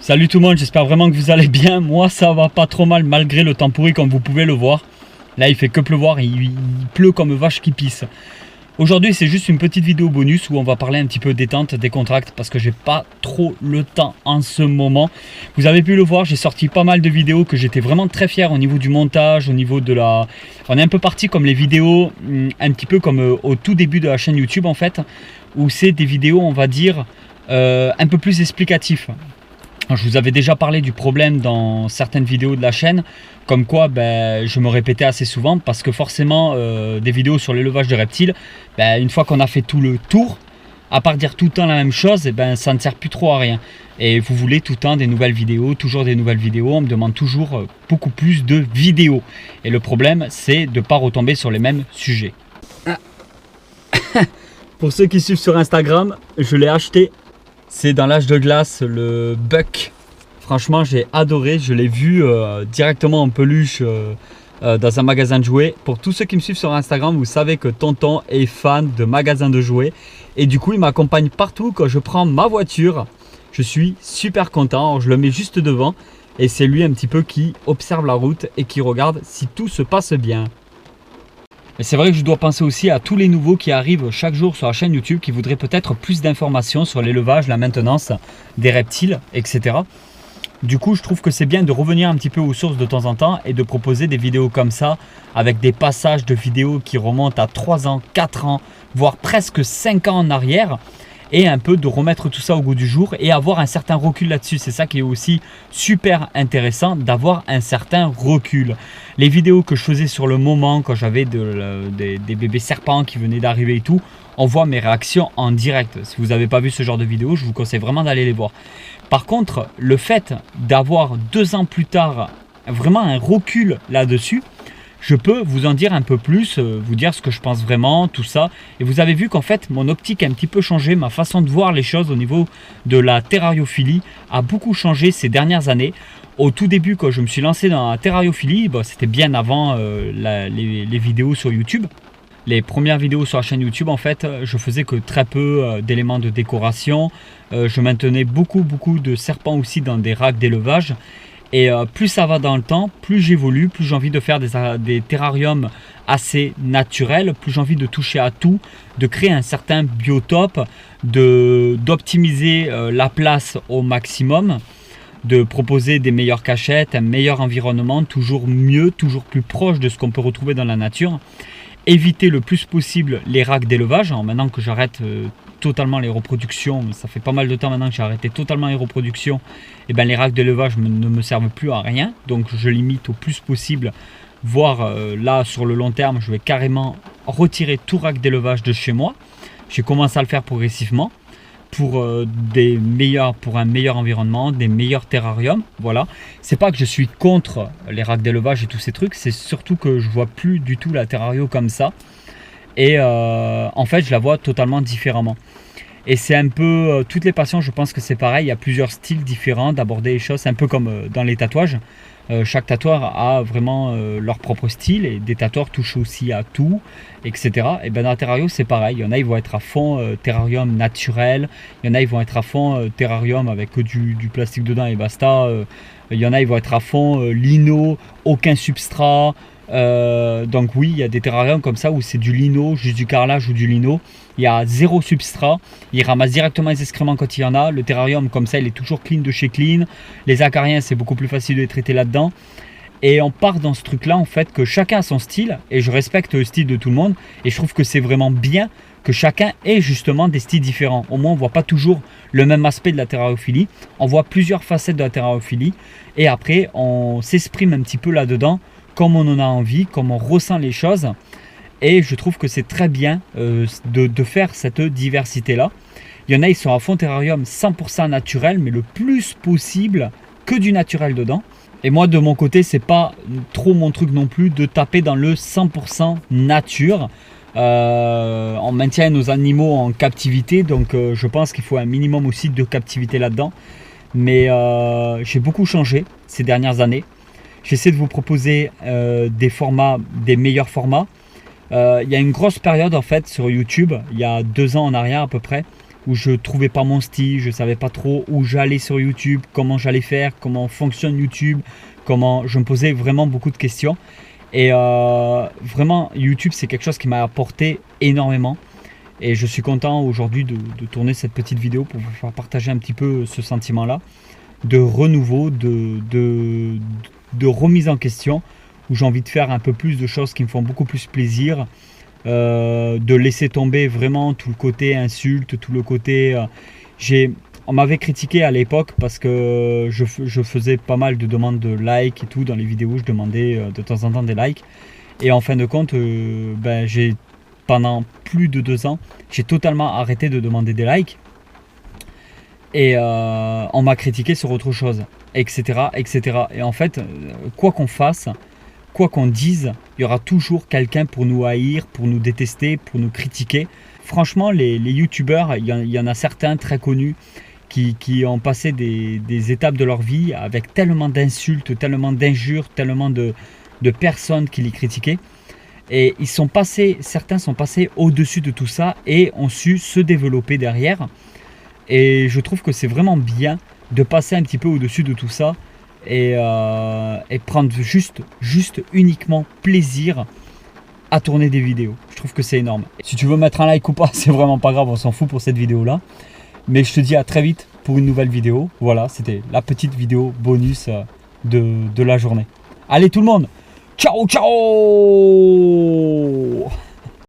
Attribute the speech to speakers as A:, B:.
A: Salut tout le monde, j'espère vraiment que vous allez bien. Moi ça va pas trop mal malgré le temps pourri comme vous pouvez le voir. Là il fait que pleuvoir, il pleut comme vache qui pisse. Aujourd'hui c'est juste une petite vidéo bonus où on va parler un petit peu détente, décontracte, parce que j'ai pas trop le temps en ce moment. Vous avez pu le voir, j'ai sorti pas mal de vidéos que j'étais vraiment très fier au niveau du montage, au niveau de la... On est un peu parti comme les vidéos, un petit peu comme au tout début de la chaîne YouTube en fait, où c'est des vidéos on va dire un peu plus explicatifs. Je vous avais déjà parlé du problème dans certaines vidéos de la chaîne, comme quoi je me répétais assez souvent parce que forcément des vidéos sur l'élevage de reptiles, une fois qu'on a fait tout le tour, à part dire tout le temps la même chose, ça ne sert plus trop à rien. Et vous voulez tout le temps des nouvelles vidéos, toujours des nouvelles vidéos, on me demande toujours beaucoup plus de vidéos. Et le problème c'est de ne pas retomber sur les mêmes sujets. Pour ceux qui suivent sur Instagram, je l'ai acheté. C'est dans l'âge de glace, le Buck. Franchement, j'ai adoré. Je l'ai vu directement en peluche dans un magasin de jouets. Pour tous ceux qui me suivent sur Instagram, vous savez que Tonton est fan de magasins de jouets. Et du coup, il m'accompagne partout quand je prends ma voiture. Je suis super content. Alors, je le mets juste devant. Et c'est lui un petit peu qui observe la route et qui regarde si tout se passe bien. Et c'est vrai que je dois penser aussi à tous les nouveaux qui arrivent chaque jour sur la chaîne YouTube qui voudraient peut-être plus d'informations sur l'élevage, la maintenance des reptiles, etc. Du coup, je trouve que c'est bien de revenir un petit peu aux sources de temps en temps et de proposer des vidéos comme ça avec des passages de vidéos qui remontent à 3 ans, 4 ans, voire presque 5 ans en arrière. Et un peu de remettre tout ça au goût du jour et avoir un certain recul là-dessus. C'est ça qui est aussi super intéressant, d'avoir un certain recul. Les vidéos que je faisais sur le moment, quand j'avais des bébés serpents qui venaient d'arriver et tout, on voit mes réactions en direct. Si vous n'avez pas vu ce genre de vidéos, je vous conseille vraiment d'aller les voir. Par contre, le fait d'avoir 2 ans plus tard vraiment un recul là-dessus, je peux vous en dire un peu plus, vous dire ce que je pense vraiment, tout ça. Et vous avez vu qu'en fait, mon optique a un petit peu changé, ma façon de voir les choses au niveau de la terrariophilie a beaucoup changé ces dernières années. Au tout début, quand je me suis lancé dans la terrariophilie, c'était bien avant les vidéos sur YouTube. Les premières vidéos sur la chaîne YouTube, en fait, je faisais que très peu d'éléments de décoration. Je maintenais beaucoup de serpents aussi dans des racks d'élevage. Et plus ça va dans le temps, plus j'évolue, plus j'ai envie de faire des terrariums assez naturels, plus j'ai envie de toucher à tout, de créer un certain biotope, d'optimiser la place au maximum, de proposer des meilleures cachettes, un meilleur environnement, toujours mieux, toujours plus proche de ce qu'on peut retrouver dans la nature. Éviter le plus possible les racks d'élevage. Maintenant que j'arrête totalement les reproductions, ça fait pas mal de temps maintenant que j'ai arrêté totalement les reproductions, et les racks d'élevage ne me servent plus à rien, donc je limite au plus possible, voire là sur le long terme je vais carrément retirer tout rack d'élevage de chez moi. J'ai commencé à le faire progressivement pour un meilleur environnement, des meilleurs terrariums. Voilà, c'est pas que je suis contre les racks d'élevage et tous ces trucs, c'est surtout que je vois plus du tout la terrario comme ça. Et en fait je la vois totalement différemment. Et c'est un peu toutes les passions, je pense que c'est pareil, il y a plusieurs styles différents d'aborder les choses, un peu comme dans les tatouages. Chaque tatoueur a vraiment leur propre style et des tatoueurs touchent aussi à tout, etc. Et dans la terrario c'est pareil, il y en a ils vont être à fond terrarium naturel, il y en a ils vont être à fond terrarium avec du plastique dedans et basta, il y en a ils vont être à fond lino, aucun substrat. Donc oui, il y a des terrariums comme ça où c'est du lino, juste du carrelage ou du lino. Il y a 0 substrat, il ramasse directement les excréments quand il y en a. Le terrarium comme ça il est toujours clean de chez clean. Les acariens c'est beaucoup plus facile de les traiter là-dedans. Et on part dans ce truc là en fait que chacun a son style. Et je respecte le style de tout le monde. Et je trouve que c'est vraiment bien que chacun ait justement des styles différents. Au moins on ne voit pas toujours le même aspect de la terrariophilie. On voit plusieurs facettes de la terrariophilie. Et après on s'exprime un petit peu là-dedans comme on en a envie, comme on ressent les choses. Et je trouve que c'est très bien de faire cette diversité-là. Il y en a, ils sont à fond terrarium 100% naturel, mais le plus possible que du naturel dedans. Et moi, de mon côté, c'est pas trop mon truc non plus de taper dans le 100% nature. On maintient nos animaux en captivité, donc je pense qu'il faut un minimum aussi de captivité là-dedans. Mais j'ai beaucoup changé ces dernières années. J'essaie de vous proposer des meilleurs formats. Il y a une grosse période en fait sur YouTube, il y a 2 ans en arrière à peu près, où je trouvais pas mon style, je savais pas trop où j'allais sur YouTube, comment j'allais faire, comment fonctionne YouTube, comment je me posais vraiment beaucoup de questions. Et vraiment, YouTube, c'est quelque chose qui m'a apporté énormément. Et je suis content aujourd'hui de tourner cette petite vidéo pour vous faire partager un petit peu ce sentiment-là, de renouveau, de remise en question, où j'ai envie de faire un peu plus de choses qui me font beaucoup plus plaisir, de laisser tomber vraiment tout le côté insulte, tout le côté... on m'avait critiqué à l'époque parce que je faisais pas mal de demandes de likes et tout dans les vidéos, je demandais de temps en temps des likes. Et en fin de compte, pendant plus de 2 ans, j'ai totalement arrêté de demander des likes. Et on m'a critiqué sur autre chose, etc., etc. Et en fait, quoi qu'on fasse, quoi qu'on dise, il y aura toujours quelqu'un pour nous haïr, pour nous détester, pour nous critiquer. Franchement, les youtubeurs, il y en a certains très connus qui ont passé des étapes de leur vie avec tellement d'insultes, tellement d'injures, tellement de personnes qui les critiquaient. Et certains sont passés au-dessus de tout ça et ont su se développer derrière. Et je trouve que c'est vraiment bien de passer un petit peu au-dessus de tout ça et prendre juste uniquement plaisir à tourner des vidéos. Je trouve que c'est énorme. Si tu veux mettre un like ou pas, c'est vraiment pas grave, on s'en fout pour cette vidéo-là. Mais je te dis à très vite pour une nouvelle vidéo. Voilà, c'était la petite vidéo bonus de la journée. Allez tout le monde, ciao ciao!